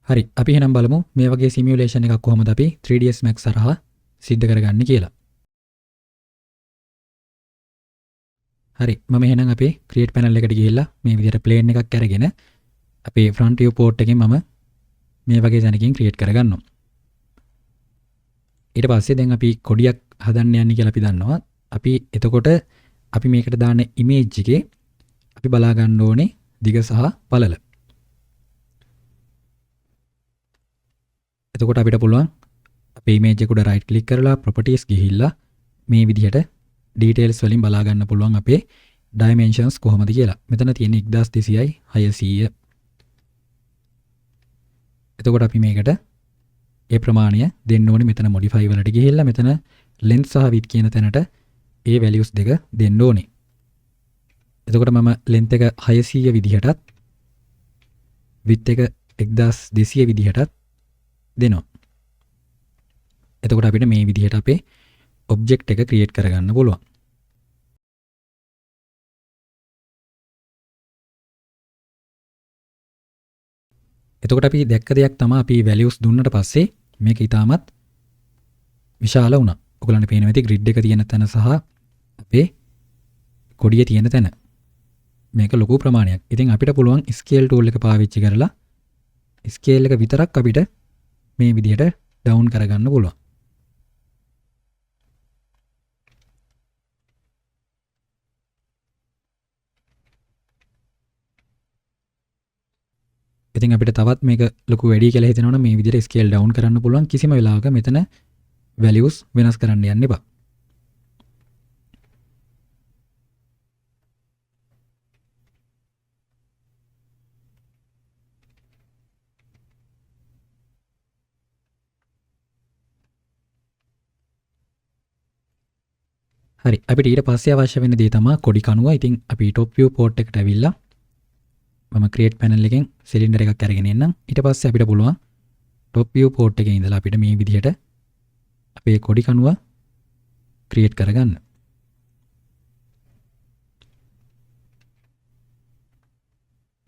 හරි අපි එහෙනම් බලමු මේ වගේ සිමියුලේෂන් එකක් කොහොමද අපි 3ds Max හරහා සිද්ධ කරගන්නේ කියලා. හරි මම එහෙනම් අපේ create panel එකට ගිහිල්ලා මේ විදිහට plane එකක් අරගෙන අපේ front view port එකෙන් මම මේ වගේ තැනකින් create කරගන්නවා. ඊට පස්සේ දැන් අපි කොඩියක් හදන්න යන්නේ කියලා අපි දන්නවා. අපි එතකොට අපි මේකට දාන image එකේ අපි බලා ගන්න ඕනේ දිග සහ පළල. එතකොට අපිට පුළුවන් අපේ image එක උඩ right click කරලා properties ගිහිල්ලා මේ විදිහට details වලින් බලා ගන්න පුළුවන් අපේ dimensions කොහොමද කියලා. මෙතන තියෙන 1200යි 600. එතකොට අපි මේකට ඒ ප්‍රමාණය දෙන්න ඕනේ. මෙතන modify වලට ගිහිල්ලා මෙතන length සහ width කියන තැනට ඒ values දෙක දෙන්න ඕනේ. එතකොට මම length එක 600 විදිහටත් width එක 1200 විදිහටත් දෙනවා. එතකොට අපිට මේ විදිහට අපේ object එක create කරගන්න පුළුවන්. එතකොට අපි දැක්ක දෙයක් තමයි අපි values දුන්නට පස්සේ මේක ඊටමත් විශාල වුණා. ඔයගලන්ට පේනවා ඇති grid එක තියෙන තැන සහ අපේ කොඩිය තියෙන තැන. මේක ලොකු ප්‍රමාණයක්. ඉතින් අපිට පුළුවන් scale tool එක පාවිච්චි කරලා scale එක විතරක් අපිට මේ විදිහට down කරගන්න පුළුවන්. ඉතින් අපිට තවත් මේක ලොකු වැඩි කියලා හිතෙනවා නම් මේ විදිහට scale down කරන්න පුළුවන්. කිසිම වෙලාවක මෙතන values වෙනස් කරන්න යන්න එපා. හරි අපිට ඊට පස්සේ අවශ්‍ය වෙන දේ තමයි කොඩි කණුව. ඉතින් අපි top view port එකට ඇවිල්ලා මම create panel එකෙන් cylinder එකක් අරගෙන එන්නම්. ඊට පස්සේ අපිට පුළුවන් top view port එකේ ඉඳලා අපිට මේ විදිහට අපේ කොඩි කණුව create කරගන්න.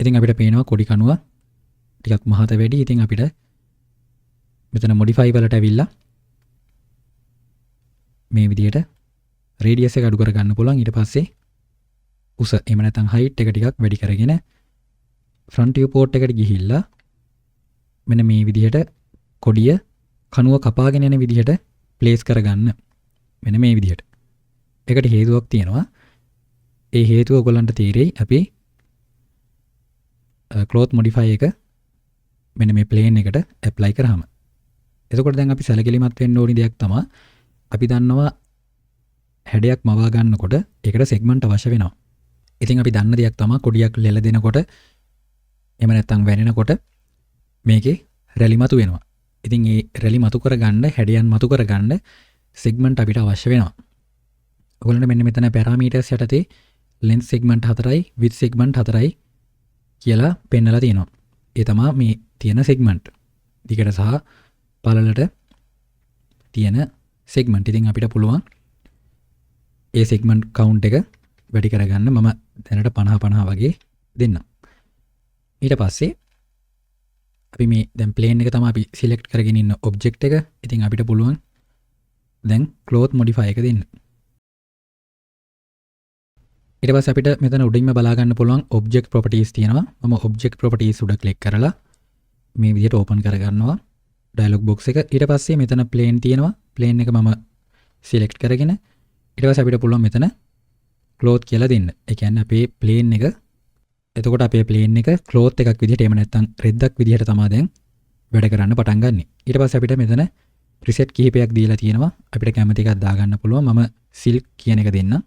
ඉතින් අපිට පේනවා කොඩි කණුව ටිකක් මහත වැඩි. ඉතින් අපිට මෙතන modify වලට ඇවිල්ලා මේ විදිහට radius එක අඩු කරගන්න පුළුවන්. ඊට පස්සේ උස එහෙම නැත්නම් height එක ටිකක් වැඩි කරගෙන front view port එකට ගිහිල්ලා මෙන්න මේ විදිහට කොඩිය කණුව කපාගෙන යන විදිහට place කරගන්න. මෙන්න මේ විදිහට. ඒකට හේතුවක් තියෙනවා. ඒ හේතුව ඔයගොල්ලන්ට තේරෙයි අපි cloth modify එක මෙන්න මේ plane එකට apply කරාම. එතකොට දැන් අපි සැලකිලිමත් වෙන්න ඕනි දෙයක් තමයි අපි දන්නවා හැඩයක් මවා ගන්නකොට ඒකට segment අවශ්‍ය වෙනවා. ඉතින් අපි දන්න දෙයක් තමයි කොඩියක් ලෙල දෙනකොට එහෙම නැත්නම් වැනෙනකොට මේකේ රැලි මතු වෙනවා. ඉතින් මේ රැලි මතු කරගන්න හැඩයන් මතු කරගන්න segment අපිට අවශ්‍ය වෙනවා. ඔයගොල්ලන්ට මෙන්න මෙතන parameters යටතේ length segment 4යි width segment 4යි කියලා පෙන්නලා තියෙනවා. ඒ තමයි මේ තියෙන segment. දිගට සහ පළලට තියෙන segment. ඉතින් අපිට පුළුවන් ඒ segment count එක වැඩි කරගන්න. මම දැනට 50 වගේ දෙන්නම්. ඊට පස්සේ අපි මේ දැන් plane එක තමයි අපි select කරගෙන ඉන්න object එක. ඉතින් අපිට පුළුවන් දැන් cloth modify එක දෙන්න. ඊට පස්සේ අපිට මෙතන උඩින්ම බලා ගන්න පුළුවන් object properties තියෙනවා. මම object properties උඩ click කරලා මේ විදිහට open කරගන්නවා dialog box එක. ඊට පස්සේ මෙතන plane තියෙනවා. plane එක මම select කරගෙන ඊට පස්සේ අපිට පුළුවන් මෙතන cloth කියලා දෙන්න. ඒ කියන්නේ අපේ plane එක එතකොට අපේ plane එක cloth එකක් විදිහට එහෙම නැත්නම් රෙද්දක් විදිහට තමයි දැන් වැඩ කරන්න පටන් ගන්නෙ. ඊට පස්සේ අපිට මෙතන preset කිහිපයක් දීලා තියෙනවා. අපිට කැමති එකක් දාගන්න පුළුවන්. මම silk කියන එක දෙන්නම්.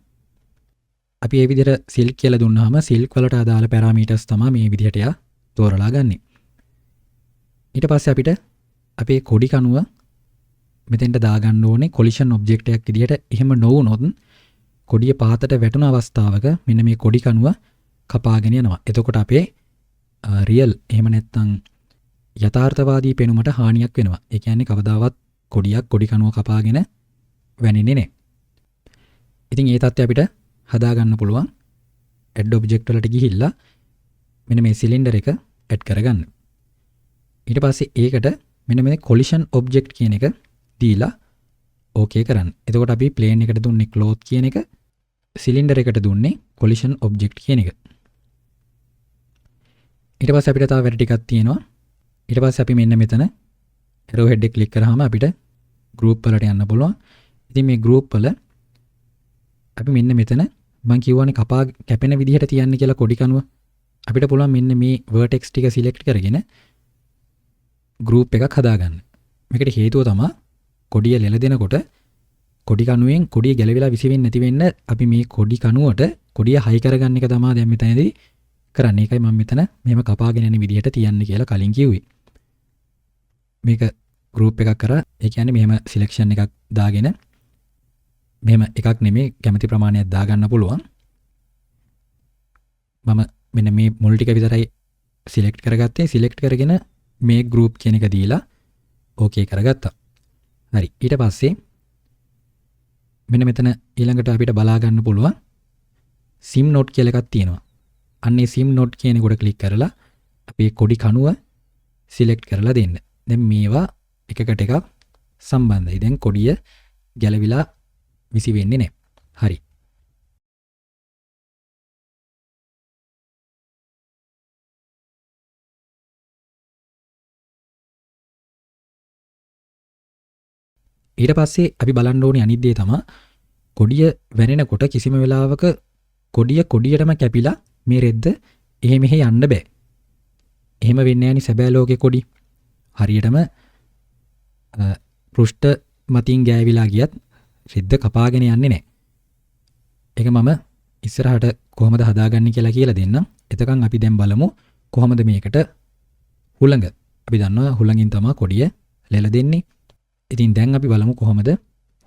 අපි මේ විදිහට silk කියලා දුන්නාම silk වලට අදාළ parameters තමයි මේ විදිහට යා තෝරලා ගන්නෙ. ඊට පස්සේ අපිට අපේ කොඩි කණුව මෙතෙන්ට දාගන්න ඕනේ collision object එකක් විදිහට. එහෙම නොවුනොත් කොඩිය පහතට වැටුණ අවස්ථාවක මෙන්න මේ කොඩි කණුව කපාගෙන යනවා. එතකොට අපේ real එහෙම නැත්නම් යථාර්ථවාදී පෙනුමට හානියක් වෙනවා. ඒ කියන්නේ කවදාවත් කොඩියක් කොඩි කණුව කපාගෙන වැනෙන්නේ නැහැ. ඉතින් ඒ තත්ත්වය අපිට හදා ගන්න පුළුවන් add object වලට ගිහිල්ලා මෙන්න මේ cylinder එක add කරගන්න. ඊට පස්සේ ඒකට මෙන්න මේ collision object කියන එක දීලා ඕකේ කරන්න. එතකොට අපි plane එකට දුන්නේ cloth කියන එක, cylinder එකට දුන්නේ collision object කියන එක. ඊට පස්සේ අපිට තව වැඩ ටිකක් තියෙනවා. ඊට පස්සේ අපි මෙන්න මෙතන arrow head එක ක්ලික් කරාම අපිට group වලට යන්න පුළුවන්. ඉතින් මේ group වල අපි මෙන්න මෙතන මම කියවනේ කපා කැපෙන විදිහට තියන්න කියලා කොඩි කණුව. අපිට පුළුවන් මෙන්න මේ vertex ටික select කරගෙන group එකක් හදාගන්න. මේකට හේතුව තමයි කොඩිය ලෙල දෙනකොට කොඩි කණුවෙන් කොඩිය ගැලවිලා විසි වෙන්නේ නැති වෙන්න අපි මේ කොඩි කණුවට කොඩිය හයි කරගන්න එක තමයි දැන් මෙතනදී කරන්නේ. ඒකයි මම මෙතන මෙහෙම කපාගෙන යන විදිහට තියන්න කියලා කලින් කිව්වේ. මේක group එකක් කරා. ඒ කියන්නේ මෙහෙම selection එකක් දාගෙන මෙහෙම එකක් නෙමෙයි කැමති ප්‍රමාණයක් දාගන්න පුළුවන්. මම මෙන්න මේ මුල් ටික විතරයි select කරගත්තේ. select කරගෙන මේ group කියන එක දීලා okay කරගත්තා. හරි. ඊට පස්සේ මෙන්න මෙතන ඊළඟට අපිට බලා ගන්න පුළුවන් sim node කියලා එකක් තියෙනවා. අන්න ඒ sim node කියන එකට ක්ලික් කරලා අපි කොඩි කණුව select කරලා දෙන්න. දැන් මේවා එකකට එකක් සම්බන්ධයි. දැන් කොඩිය ගැලවිලා විසි වෙන්නේ නැහැ. හරි. ඊට පස්සේ අපි බලන්න ඕනේ අනිත් දේ තමයි කොඩිය වැනෙනකොට කිසිම වෙලාවක කොඩිය කොඩියටම කැපිලා මේ රෙද්ද එහෙ මෙහෙ යන්න බෑ. එහෙම වෙන්නේ නැණි සැබෑ ලෝකේ කොඩි. හරියටම පෘෂ්ඨ මතින් ගෑවිලා ගියත් රෙද්ද කපාගෙන යන්නේ නැහැ. ඒක මම ඉස්සරහට කොහොමද හදාගන්නේ කියලා කියලා දෙන්නම්. එතකන් අපි දැන් බලමු කොහොමද මේකට හුළඟ. අපි දන්නවා හුළඟින් තමයි කොඩිය ලෙල දෙන්නේ. ඉතින් දැන් අපි බලමු කොහොමද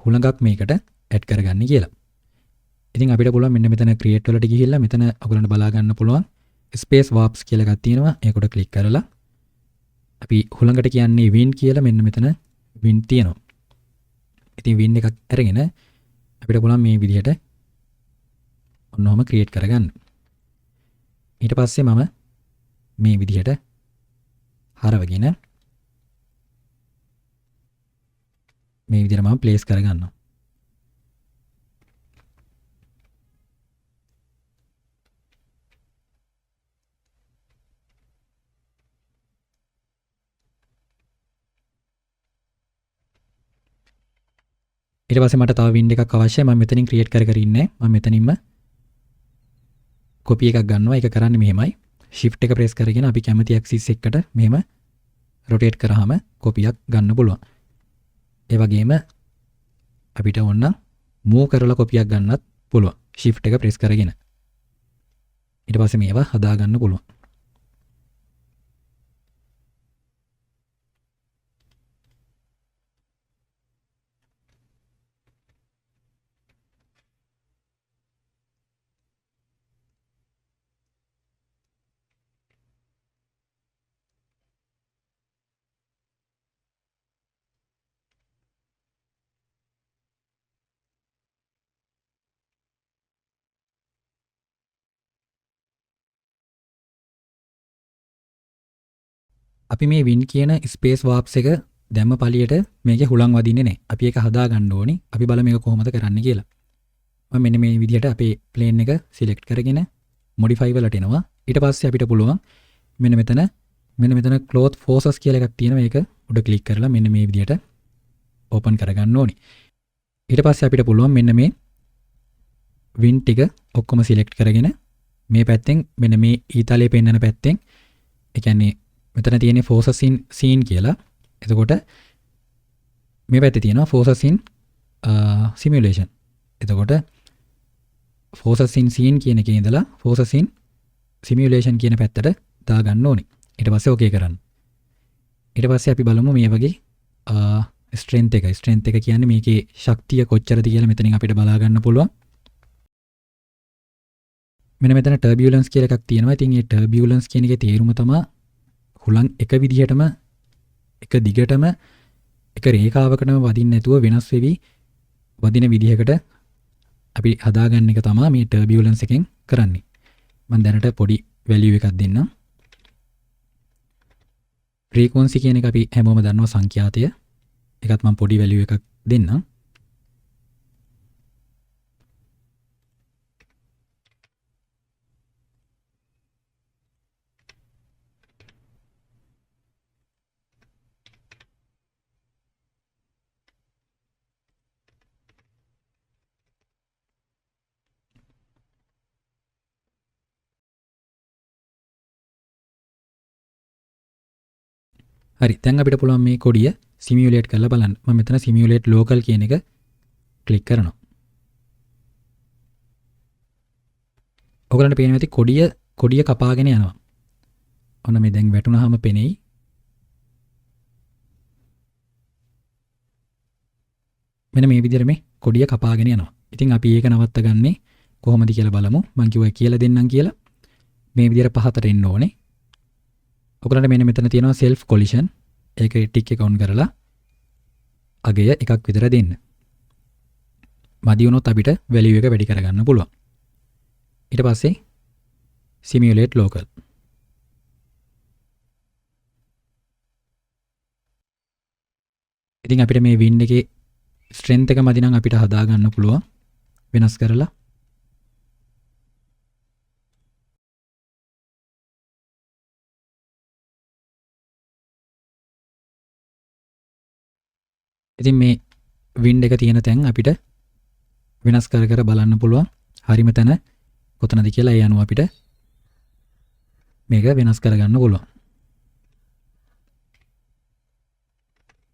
හුළඟක් මේකට ඇඩ් කරගන්නේ කියලා. ඉතින් අපිට පුළුවන් මෙන්න මෙතන create වලට ගිහිල්ලා මෙතන ඔයගලන්ට බලා ගන්න පුළුවන් space warps කියලා එකක් තියෙනවා. ඒකට ක්ලික් කරලා අපි හුළඟට කියන්නේ wind කියලා මෙන්න මෙතන wind තියෙනවා. ඉතින් wind එකක් අරගෙන අපිට පුළුවන් මේ විදිහට ඔන්නෝම create කරගන්න. ඊට පස්සේ මම මේ විදිහට හරවගෙන මේ විදිහට මම ප්ලේස් කරගන්නවා. ඊට පස්සේ මට තව වින්ඩ් එකක් අවශ්‍යයි. මම මෙතනින් ක්‍රියේට් කර ඉන්නේ. මම මෙතනින්ම කොපි එකක් ගන්නවා. ඒක කරන්නේ මෙහෙමයි. shift එක ප්‍රෙස් කරගෙන අපි කැමති axis එකකට මෙහෙම rotate කරාම කොපියක් ගන්න පුළුවන්. ඒ වගේම අපිට ඕන move කරලා කොපියක් ගන්නත් පුළුවන්. shift එක press කරගෙන. ඊට පස්සේ මේවා හදා ගන්න පුළුවන්. අපි මේ win කියන space warps එක දැම්ම පළියට මේකේ හුලං වදින්නේ නැහැ. අපි ඒක හදා ගන්න ඕනි. අපි බලමු මේක කොහොමද කරන්නේ කියලා. මම මෙන්න මේ විදිහට අපේ plane එක select කරගෙන modify වලට එනවා. ඊට පස්සේ අපිට පුළුවන් මෙන්න මෙතන cloth forces කියලා එකක් තියෙනවා. ඒක උඩ ක්ලික් කරලා මෙන්න මේ විදිහට open කරගන්න ඕනි. ඊට පස්සේ අපිට පුළුවන් මෙන්න මේ win ටික ඔක්කොම select කරගෙන මේ පැත්තෙන් මෙන්න මේ ඊතලයේ පෙන්නන පැත්තෙන් ඒ කියන්නේ මෙතන තියෙන්නේ forces in scene කියලා. එතකොට මේ පැත්තේ තියෙනවා forces in simulation. එතකොට forces in scene කියන එකේ ඉඳලා forces in simulation කියන පැත්තට දා ගන්න ඕනේ. ඊට පස්සේ okay කරන්න. ඊට පස්සේ අපි බලමු මේ වගේ strength එක. strength එක කියන්නේ මේකේ ශක්තිය කොච්චරද කියලා මෙතනින් අපිට බලා ගන්න පුළුවන්. මෙන්න මෙතන turbulence කියලා එකක් තියෙනවා. ඉතින් මේ turbulence කියන එකේ තේරුම තමයි හුලං එක විදිහටම එක දිගටම එක රේඛාවකටම වදින්න නැතුව වෙනස් වෙවි වදින විදිහකට අපි හදාගන්න එක තමයි මේ turbulence එකෙන් කරන්නේ. මම දැනට පොඩි value එකක් දෙන්නම්. ෆ්‍රීකවන්සි කියන එක අපි හැමෝම දන්නවා සංඛ්‍යාතය. ඒකත් මම පොඩි වැලියු එකක් දෙන්නම්. හරි දැන් අපිට පුළුවන් මේ කොඩිය සිමියුලේට් කරලා බලන්න. මම මෙතන සිමියුලේට් ලෝකල් කියන එක ක්ලික් කරනවා. ඔයගලන්ට පේනවා ඇති කොඩිය කපාගෙන යනවා. ඔන්න මේ දැන් වැටුනහම පෙනෙයි. මෙන්න මේ විදිහට මේ කොඩිය කපාගෙන යනවා. ඉතින් අපි ඒක නවත්ත ගන්නේ කොහොමද කියලා බලමු. මම කිව්වා කියලා දෙන්නම් කියලා. මේ විදිහට පහතට එන්න ඕනේ. ඔයගලන්ට මෙන්න මෙතන තියෙනවා self collision. ඒක ටික් එක ඔන් කරලා අගය එකක් විතර දෙන්න. මදි වුණොත් අපිට value එක වැඩි කරගන්න පුළුවන්. ඊට පස්සේ simulate local. ඉතින් අපිට මේ wind එකේ strength එක මදි නම් අපිට හදා ගන්න පුළුවන් වෙනස් කරලා. ඉතින් මේ wind එක තියෙන තැන් අපිට වෙනස් කර කර බලන්න පුළුවන්. හරිම තැන කොතනද කියලා ඒ අනුව අපිට මේක වෙනස් කරගන්න පුළුවන්.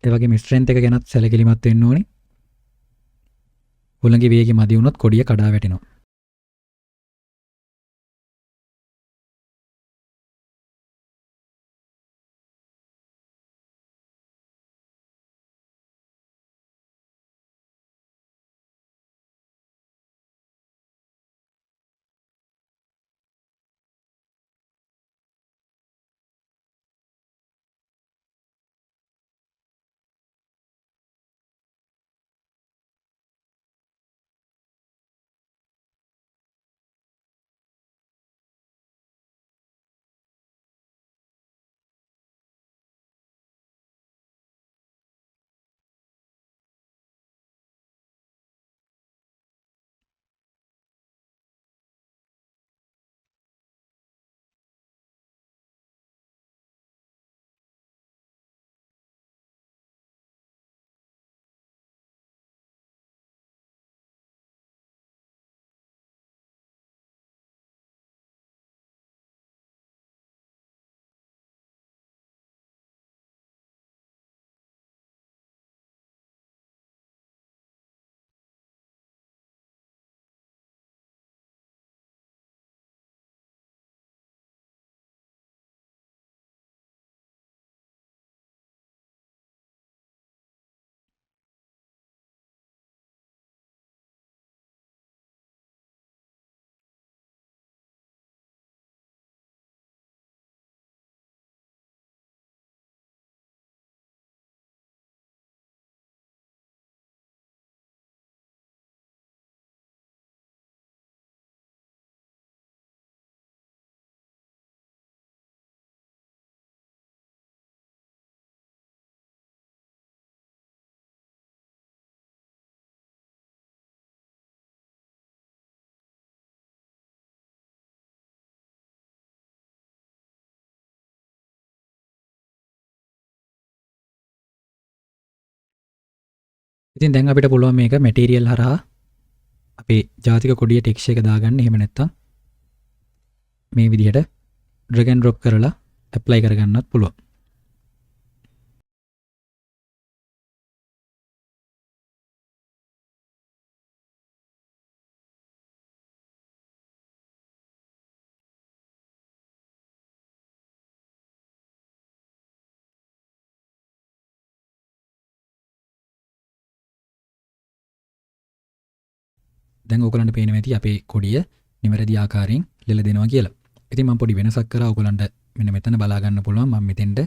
ඒ වගේම ස්ට්‍රෙන්ත් එක ගැනත් සැලකිලිමත් වෙන්න ඕනේ. හුළඟේ වේගෙ මදි වුණොත් කොඩිය කඩා වැටෙනවා. ඉතින් දැන් අපිට පුළුවන් මේක මැටීරියල් හරහා අපේ ජාතික කොඩිය ටෙක්ස්චර් එක දාගන්න. එහෙම නැත්නම් මේ විදිහට drag and drop කරලා apply කරගන්නත් පුළුවන්. දැන් ඔයගලන්ට පේනවා ඇති අපේ කොඩිය නිවැරදි ආකාරයෙන් ලෙල දෙනවා කියලා. ඉතින් මම පොඩි වෙනසක් කරා ඔයගලන්ට මෙන්න මෙතන බලා ගන්න පුළුවන්. මම මෙතෙන්ට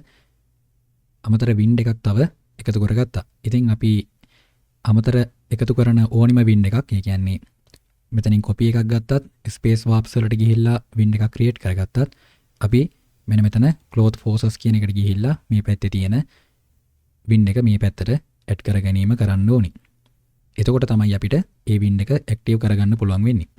අමතර wind එකක් තව එකතු කරගත්තා. ඉතින් අපි අමතර එකතු කරන ඕනිම wind එකක්, ඒ කියන්නේ මෙතනින් copy එකක් ගත්තත්, space warps වලට ගිහිල්ලා wind එකක් create කරගත්තත් අපි මෙන්න මෙතන cloth forces කියන එකට ගිහිල්ලා මේ පැත්තේ තියෙන wind එක මේ පැත්තට ඇඩ් කර ගැනීම කරන්න ඕනි. එතකොට තමයි අපිට ඒ wind එක ඇක්ටිව් කරගන්න පුළුවන් වෙන්නේ.